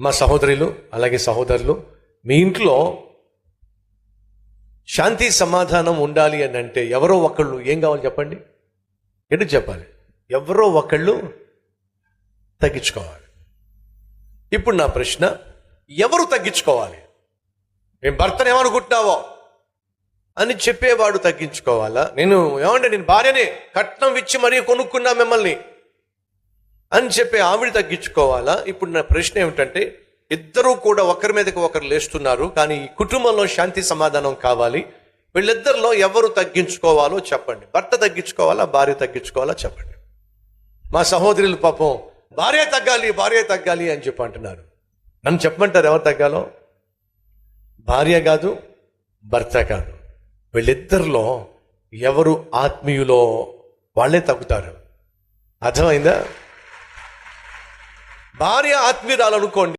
మా సహోదరులు అలాగే సహోదరులు, మీ ఇంట్లో శాంతి సమాధానం ఉండాలి అని అంటే ఎవరో ఒకళ్ళు ఏం కావాలి చెప్పండి? ఎందుకు చెప్పాలి? ఎవరో ఒకళ్ళు తగ్గించుకోవాలి. ఇప్పుడు నా ప్రశ్న, ఎవరు తగ్గించుకోవాలి? నేను భర్తను ఏమనుకుంటున్నావో అని చెప్పేవాడు తగ్గించుకోవాలా? నేను భార్యని కట్నం ఇచ్చి మరీ కొనుక్కున్నా మిమ్మల్ని అని చెప్పే ఆవిడ తగ్గించుకోవాలా? ఇప్పుడు నా ప్రశ్న ఏమిటంటే, ఇద్దరూ కూడా ఒకరి మీదకి ఒకరు లేస్తున్నారు, కానీ ఈ కుటుంబంలో శాంతి సమాధానం కావాలి. వీళ్ళిద్దరిలో ఎవరు తగ్గించుకోవాలో చెప్పండి. భర్త తగ్గించుకోవాలా, భార్య తగ్గించుకోవాలా? చెప్పండి. మా సహోదరులు పాపం భార్య తగ్గాలి అని చెప్పి అంటున్నారు. నన్ను చెప్పమంటారు ఎవరు తగ్గాలో? భార్య కాదు, భర్త కాదు. వీళ్ళిద్దరిలో ఎవరు ఆత్మీయులో వాళ్ళే తగ్గుతారు. అర్థమైందా? భార్య ఆత్మీయురాలు అనుకోండి.